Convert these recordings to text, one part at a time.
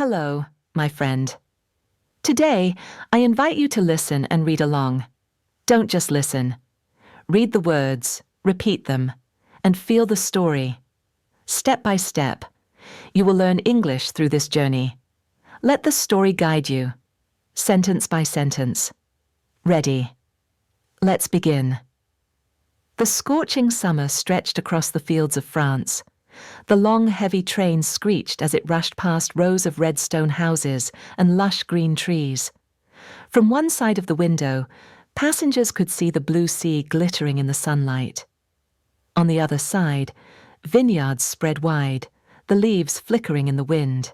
Hello, my friend. Today, I invite you to listen and read along. Don't just listen. Read the words, repeat them, and feel the story. Step by step, you will learn English through this journey. Let the story guide you, sentence by sentence. Ready? Let's begin. The scorching summer stretched across the fields of France. The long, heavy train screeched as it rushed past rows of red stone houses and lush green trees. From one side of the window, passengers could see the blue sea glittering in the sunlight. On the other side, vineyards spread wide, the leaves flickering in the wind.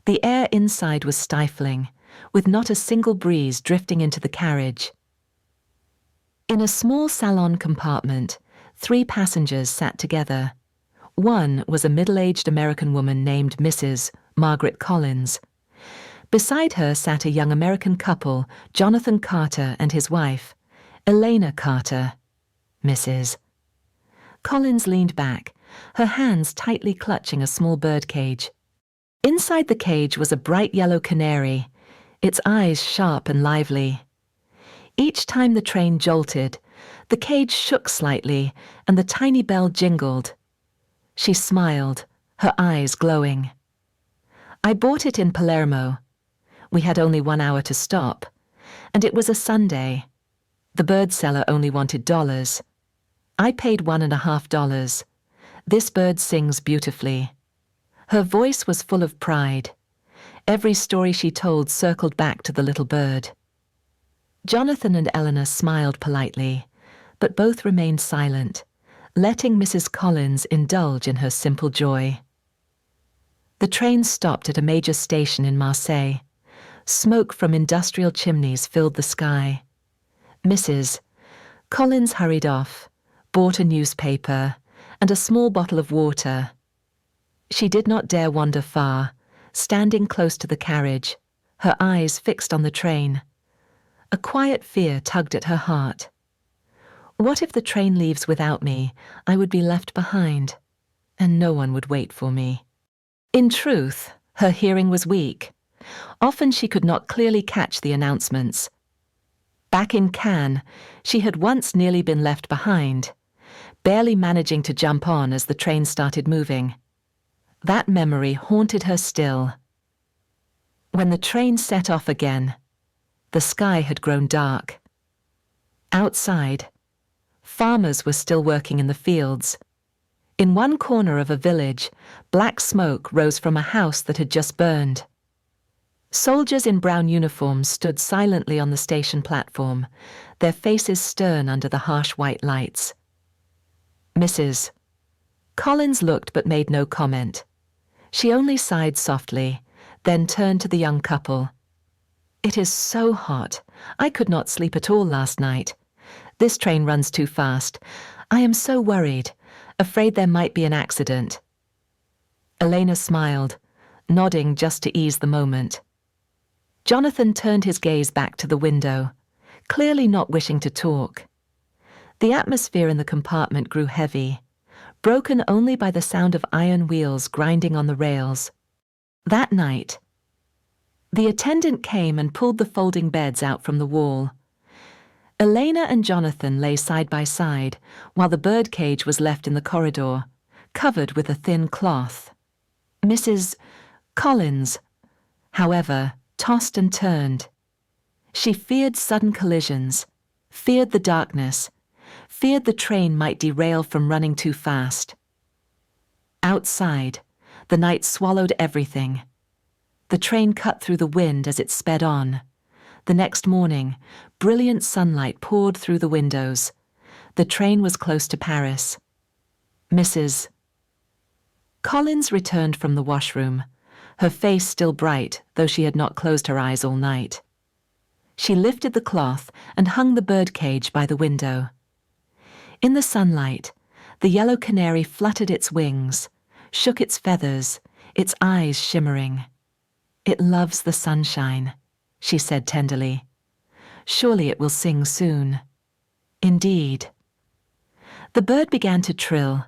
The air inside was stifling, with not a single breeze drifting into the carriage. In a small salon compartment, 3 passengers sat together. One was a middle-aged American woman named Mrs. Margaret Collins. Beside her sat a young American couple, Jonathan Carter and his wife, Elena Carter. Mrs. Collins leaned back, her hands tightly clutching a small bird cage. Inside the cage was a bright yellow canary, its eyes sharp and lively. Each time the train jolted, the cage shook slightly and the tiny bell jingled. She smiled, her eyes glowing. I bought it in Palermo. We had only 1 hour to stop, and it was a Sunday. The bird seller only wanted dollars. I paid $1.50. This bird sings beautifully. Her voice was full of pride. Every story she told circled back to the little bird. Jonathan and Eleanor smiled politely, but both remained silent, letting Mrs. Collins indulge in her simple joy. The train stopped at a major station in Marseille. Smoke from industrial chimneys filled the sky. Mrs. Collins hurried off, bought a newspaper and a small bottle of water. She did not dare wander far, standing close to the carriage, her eyes fixed on the train. A quiet fear tugged at her heart. What if the train leaves without me? I would be left behind, and no one would wait for me. In truth, her hearing was weak. Often she could not clearly catch the announcements. Back in Cannes, she had once nearly been left behind, barely managing to jump on as the train started moving. That memory haunted her still. When the train set off again, the sky had grown dark. Outside, farmers were still working in the fields. In one corner of a village, black smoke rose from a house that had just burned. Soldiers in brown uniforms stood silently on the station platform, their faces stern under the harsh white lights. Mrs. Collins looked but made no comment. She only sighed softly, then turned to the young couple. "It is so hot. I could not sleep at all last night. This train runs too fast. I am so worried, afraid there might be an accident." Elena smiled, nodding just to ease the moment. Jonathan turned his gaze back to the window, clearly not wishing to talk. The atmosphere in the compartment grew heavy, broken only by the sound of iron wheels grinding on the rails. That night, the attendant came and pulled the folding beds out from the wall. Elena and Jonathan lay side by side, while the birdcage was left in the corridor, covered with a thin cloth. Mrs. Collins, however, tossed and turned. She feared sudden collisions, feared the darkness, feared the train might derail from running too fast. Outside, the night swallowed everything. The train cut through the wind as it sped on. The next morning, brilliant sunlight poured through the windows. The train was close to Paris. Mrs. Collins returned from the washroom, her face still bright, though she had not closed her eyes all night. She lifted the cloth and hung the birdcage by the window. In the sunlight, the yellow canary fluttered its wings, shook its feathers, its eyes shimmering. "It loves the sunshine," she said tenderly. "Surely it will sing soon." Indeed. The bird began to trill,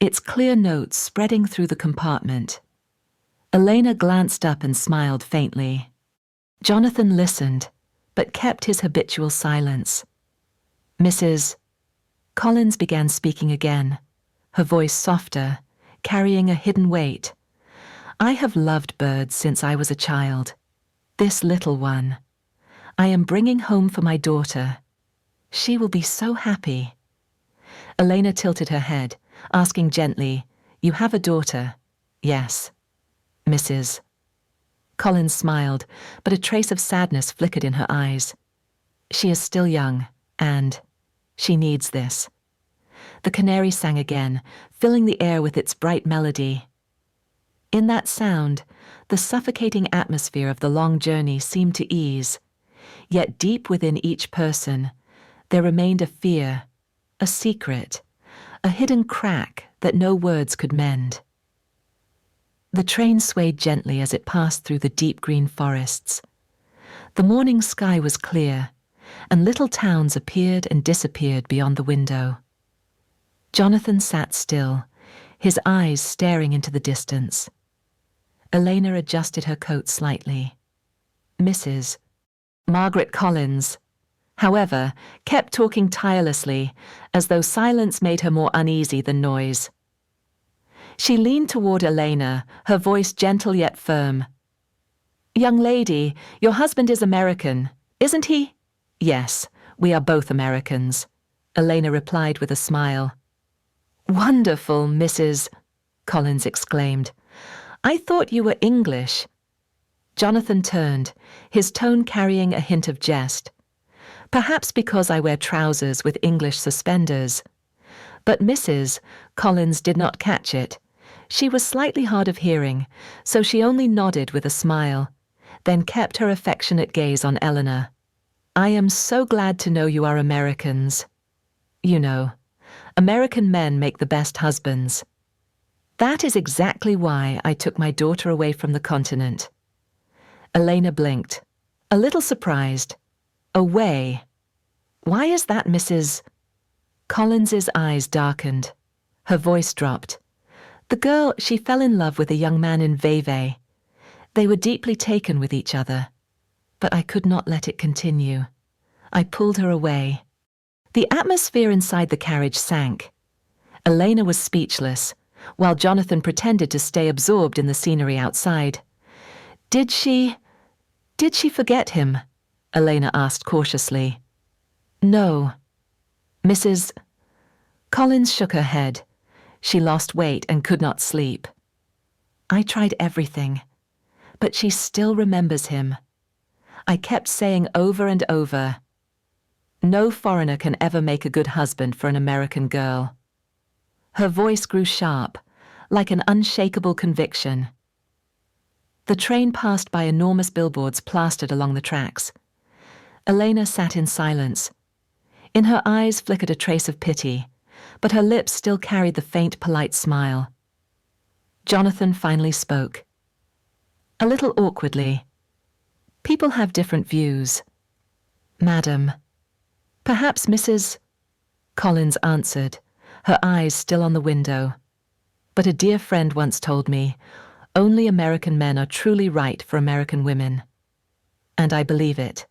its clear notes spreading through the compartment. Elena glanced up and smiled faintly. Jonathan listened, but kept his habitual silence. Mrs. Collins began speaking again, her voice softer, carrying a hidden weight. I have loved birds since I was a child. This little one, I am bringing home for my daughter. She will be so happy. Elena tilted her head, asking gently, "You have a daughter?" "Yes." "Mrs." Collins smiled, but a trace of sadness flickered in her eyes. "She is still young, and she needs this." The canary sang again, filling the air with its bright melody. In that sound, the suffocating atmosphere of the long journey seemed to ease, yet deep within each person, there remained a fear, a secret, a hidden crack that no words could mend. The train swayed gently as it passed through the deep green forests. The morning sky was clear, and little towns appeared and disappeared beyond the window. Jonathan sat still, his eyes staring into the distance. Elena adjusted her coat slightly. Mrs. Margaret Collins, however, kept talking tirelessly, as though silence made her more uneasy than noise. She leaned toward Elena, her voice gentle yet firm. "Young lady, your husband is American, isn't he?" "Yes, we are both Americans," Elena replied with a smile. "Wonderful, Mrs." Collins exclaimed. "I thought you were English." Jonathan turned, his tone carrying a hint of jest. "Perhaps because I wear trousers with English suspenders." But Mrs. Collins did not catch it. She was slightly hard of hearing, so she only nodded with a smile, then kept her affectionate gaze on Elena. "I am so glad to know you are Americans. You know, American men make the best husbands. That is exactly why I took my daughter away from the continent." Elena blinked, a little surprised. "Away? Why is that, Mrs.?" Collins's eyes darkened. Her voice dropped. "The girl, she fell in love with a young man in Vevey. They were deeply taken with each other. But I could not let it continue. I pulled her away." The atmosphere inside the carriage sank. Elena was speechless, while Jonathan pretended to stay absorbed in the scenery outside. Did she forget him?" Elena asked cautiously. "No." Mrs. Collins shook her head. She lost weight and could not sleep. "I tried everything, but she still remembers him. I kept saying over and over, 'No foreigner can ever make a good husband for an American girl.'" Her voice grew sharp, like an unshakable conviction. The train passed by enormous billboards plastered along the tracks. Elena sat in silence. In her eyes flickered a trace of pity, but her lips still carried the faint, polite smile. Jonathan finally spoke. A little awkwardly. "People have different views." "Madam." "Perhaps Mrs." Collins answered, her eyes still on the window. "But a dear friend once told me, only American men are truly right for American women. And I believe it."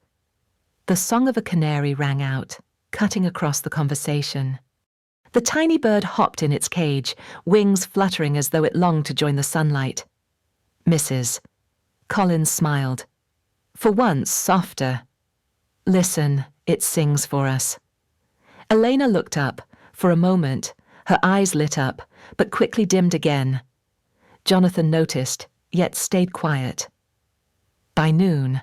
The song of a canary rang out, cutting across the conversation. The tiny bird hopped in its cage, wings fluttering as though it longed to join the sunlight. "Mrs." Collins smiled. For once, softer. "Listen, it sings for us." Elena looked up. For a moment, her eyes lit up, but quickly dimmed again. Jonathan noticed, yet stayed quiet. By noon,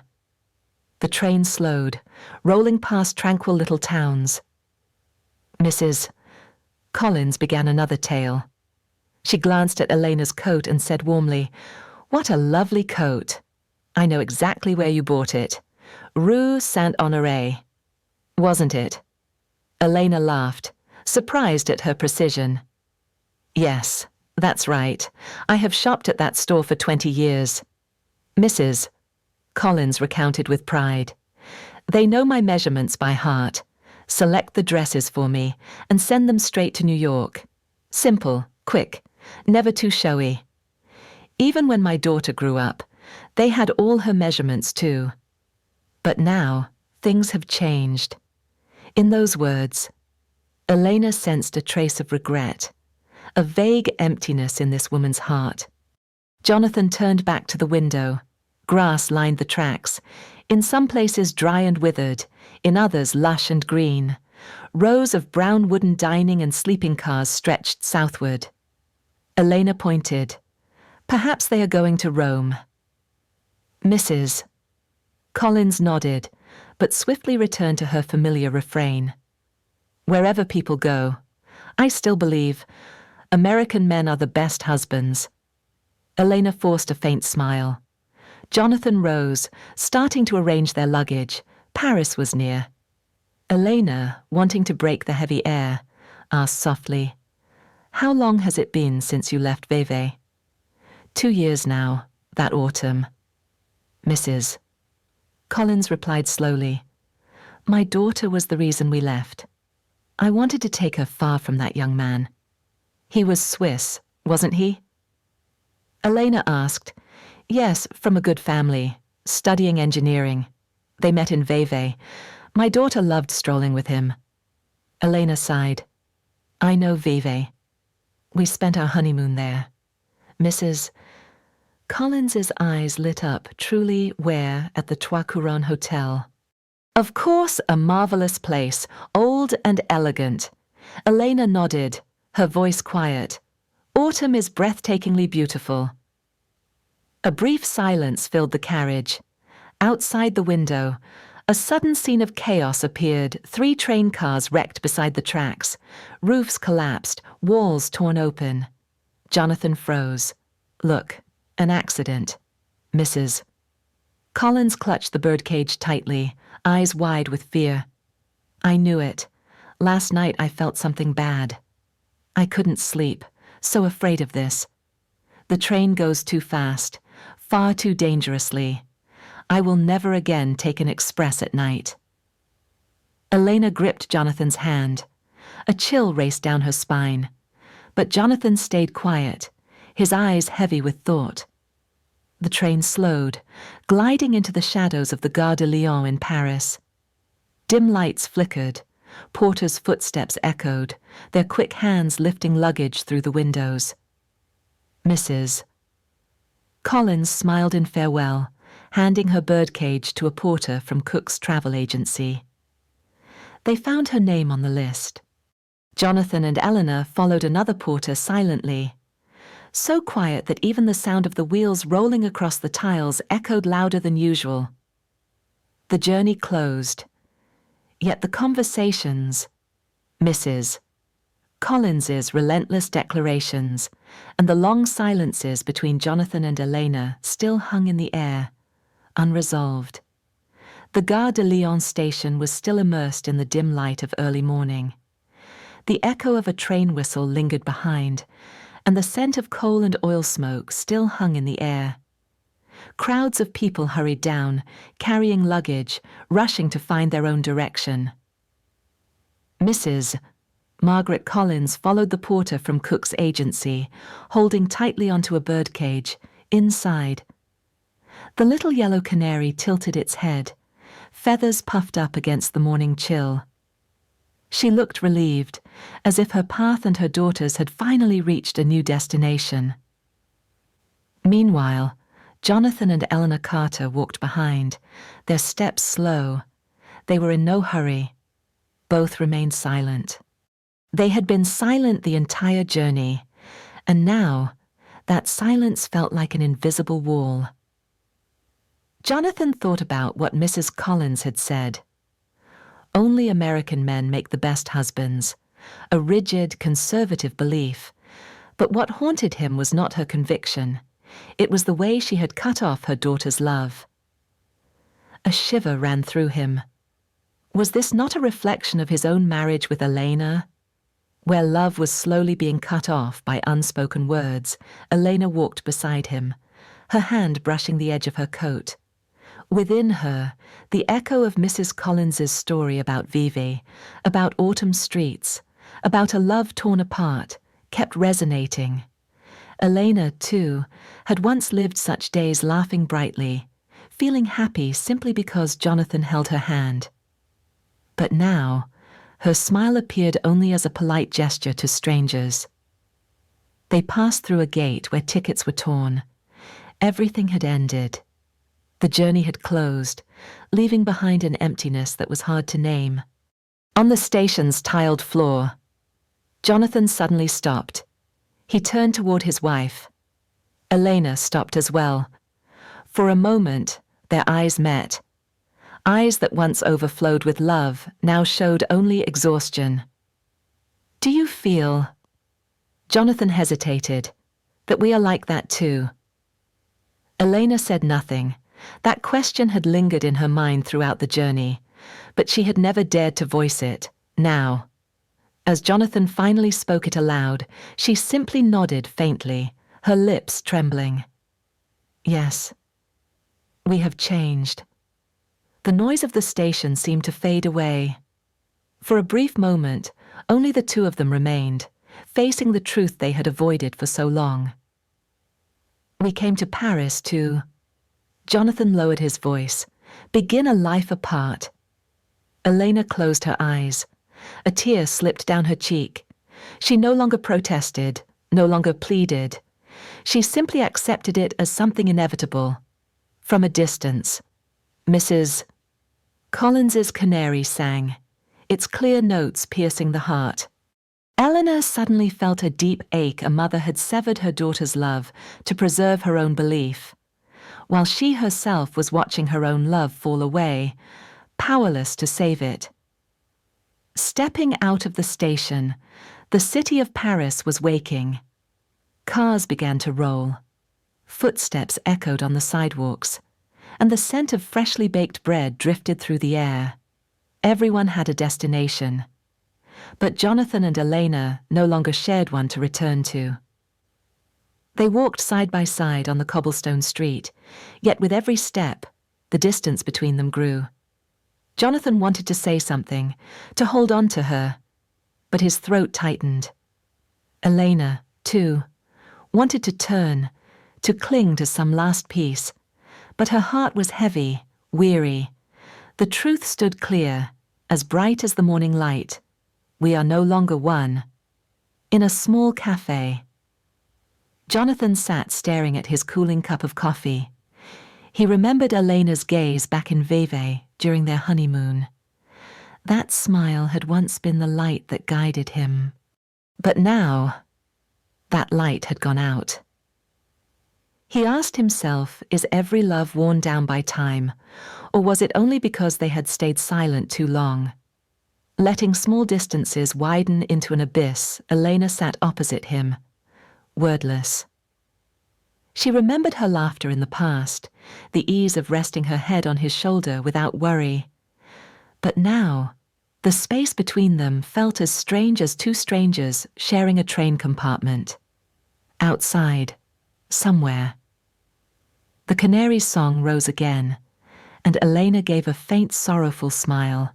the train slowed, rolling past tranquil little towns. Mrs. Collins began another tale. She glanced at Elena's coat and said warmly, "What a lovely coat. I know exactly where you bought it. Rue Saint-Honoré. Wasn't it?" Elena laughed, surprised at her precision. "Yes, that's right. I have shopped at that store for 20 years. Mrs. Collins recounted with pride. "They know my measurements by heart, select the dresses for me, and send them straight to New York. Simple, quick, never too showy. Even when my daughter grew up, they had all her measurements too. But now, things have changed. In those words, Elena sensed a trace of regret, a vague emptiness in this woman's heart. Jonathan turned back to the window. Grass lined the tracks, in some places dry and withered, in others lush and green. Rows of brown wooden dining and sleeping cars stretched southward. Elena pointed. Perhaps they are going to Rome. Mrs. Collins nodded, but swiftly returned to her familiar refrain. Wherever people go, I still believe American men are the best husbands. Elena forced a faint smile. Jonathan rose, starting to arrange their luggage. Paris was near. Elena, wanting to break the heavy air, asked softly, "How long has it been since you left Vevey?" 2 years now, that autumn. Mrs. Collins replied slowly, "My daughter was the reason we left. I wanted to take her far from that young man. He was Swiss, wasn't he?" Elena asked, "Yes, from a good family, studying engineering. They met in Vevey. My daughter loved strolling with him." Elena sighed. "I know Vevey. We spent our honeymoon there." Mrs. Collins's eyes lit up. Truly where at the Trois Couronnes Hotel? Of course, a marvelous place, old and elegant. Elena nodded, her voice quiet. Autumn is breathtakingly beautiful. A brief silence filled the carriage. Outside the window, a sudden scene of chaos appeared. 3 train cars wrecked beside the tracks. Roofs collapsed, walls torn open. Jonathan froze. "Look, an accident." Mrs. Collins clutched the birdcage tightly, eyes wide with fear. "I knew it. Last night I felt something bad. I couldn't sleep, so afraid of this. The train goes too fast, far too dangerously. I will never again take an express at night." Elena gripped Jonathan's hand. A chill raced down her spine. But Jonathan stayed quiet, his eyes heavy with thought. The train slowed, gliding into the shadows of the Gare de Lyon in Paris. Dim lights flickered, porters' footsteps echoed, their quick hands lifting luggage through the windows. Mrs. Collins smiled in farewell, handing her birdcage to a porter from Cook's travel agency. They found her name on the list. Jonathan and Eleanor followed another porter silently, so quiet that even the sound of the wheels rolling across the tiles echoed louder than usual. The journey closed, yet the conversations, Mrs. Collins's relentless declarations, and the long silences between Jonathan and Elena still hung in the air, unresolved. The Gare de Lyon station was still immersed in the dim light of early morning. The echo of a train whistle lingered behind, and the scent of coal and oil smoke still hung in the air. Crowds of people hurried down, carrying luggage, rushing to find their own direction. Mrs. Margaret Collins followed the porter from Cook's agency, holding tightly onto a birdcage, inside. The little yellow canary tilted its head, feathers puffed up against the morning chill. She looked relieved, as if her path and her daughter's had finally reached a new destination. Meanwhile, Jonathan and Elena Carter walked behind, their steps slow. They were in no hurry. Both remained silent. They had been silent the entire journey, and now that silence felt like an invisible wall. Jonathan thought about what Mrs. Collins had said. Only American men make the best husbands, a rigid, conservative belief. But what haunted him was not her conviction. It was the way she had cut off her daughter's love. A shiver ran through him. Was this not a reflection of his own marriage with Elena? Where love was slowly being cut off by unspoken words, Elena walked beside him, her hand brushing the edge of her coat. Within her, the echo of Mrs. Collins's story about Vevey, about autumn streets, about a love torn apart, kept resonating. Elena, too, had once lived such days laughing brightly, feeling happy simply because Jonathan held her hand. But now, her smile appeared only as a polite gesture to strangers. They passed through a gate where tickets were torn. Everything had ended. The journey had closed, leaving behind an emptiness that was hard to name. On the station's tiled floor, Jonathan suddenly stopped. He turned toward his wife. Elena stopped as well. For a moment, their eyes met. Eyes that once overflowed with love now showed only exhaustion. "Do you feel," Jonathan hesitated, "that we are like that too?" Elena said nothing. That question had lingered in her mind throughout the journey, but she had never dared to voice it. Now, as Jonathan finally spoke it aloud, she simply nodded faintly, her lips trembling. "Yes, we have changed." The noise of the station seemed to fade away. For a brief moment, only the two of them remained, facing the truth they had avoided for so long. "We came to Paris to," Jonathan lowered his voice, "begin a life apart." Elena closed her eyes. A tear slipped down her cheek. She no longer protested, no longer pleaded. She simply accepted it as something inevitable. From a distance, Mrs. Collins's canary sang, its clear notes piercing the heart. Eleanor suddenly felt a deep ache a mother had severed her daughter's love to preserve her own belief, while she herself was watching her own love fall away, powerless to save it. Stepping out of the station, the city of Paris was waking. Cars began to roll. Footsteps echoed on the sidewalks, and the scent of freshly baked bread drifted through the air. Everyone had a destination, but Jonathan and Elena no longer shared one to return to. They walked side by side on the cobblestone street, yet with every step, the distance between them grew. Jonathan wanted to say something, to hold on to her, but his throat tightened. Elena, too, wanted to turn, to cling to some last piece, but her heart was heavy, weary. The truth stood clear, as bright as the morning light. We are no longer one. In a small cafe, Jonathan sat staring at his cooling cup of coffee. He remembered Elena's gaze back in Vevey during their honeymoon. That smile had once been the light that guided him. But now, that light had gone out. He asked himself, is every love worn down by time, or was it only because they had stayed silent too long? Letting small distances widen into an abyss, Elena sat opposite him, wordless. She remembered her laughter in the past, the ease of resting her head on his shoulder without worry. But now, the space between them felt as strange as two strangers sharing a train compartment. Outside, somewhere. The canary's song rose again, and Elena gave a faint sorrowful smile.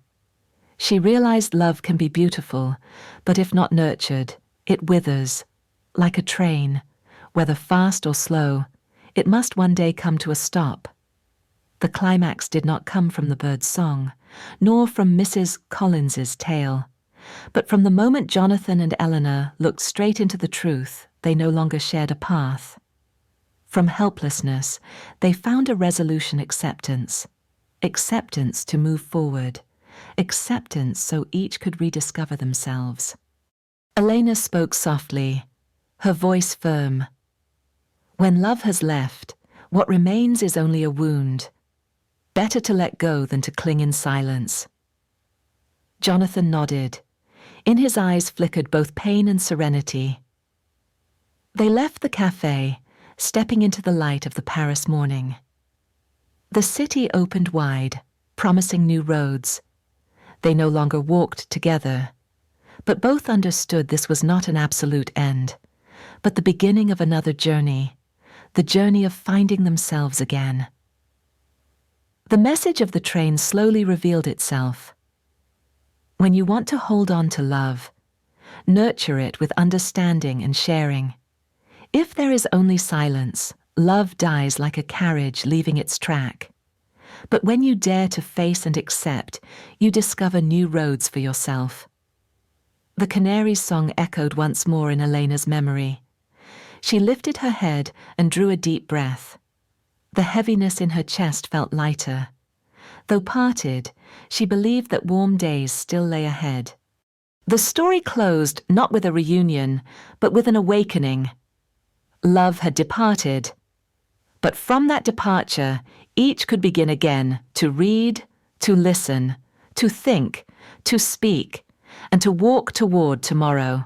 She realized love can be beautiful, but if not nurtured, it withers, like a train. Whether fast or slow, it must one day come to a stop. The climax did not come from the bird's song, nor from Mrs. Collins's tale, but from the moment Jonathan and Eleanor looked straight into the truth, they no longer shared a path. From helplessness, they found a resolution acceptance to move forward, acceptance so each could rediscover themselves. Elena spoke softly, her voice firm. When love has left, what remains is only a wound. Better to let go than to cling in silence. Jonathan nodded. In his eyes flickered both pain and serenity. They left the cafe, stepping into the light of the Paris morning. The city opened wide, promising new roads. They no longer walked together, but both understood this was not an absolute end, but the beginning of another journey. The journey of finding themselves again. The message of the train slowly revealed itself. When you want to hold on to love, nurture it with understanding and sharing. If there is only silence, love dies like a carriage leaving its track. But when you dare to face and accept, you discover new roads for yourself. The canary's song echoed once more in Elena's memory. She lifted her head and drew a deep breath. The heaviness in her chest felt lighter. Though parted, she believed that warm days still lay ahead. The story closed not with a reunion, but with an awakening. Love had departed, but from that departure, each could begin again to read, to listen, to think, to speak, and to walk toward tomorrow.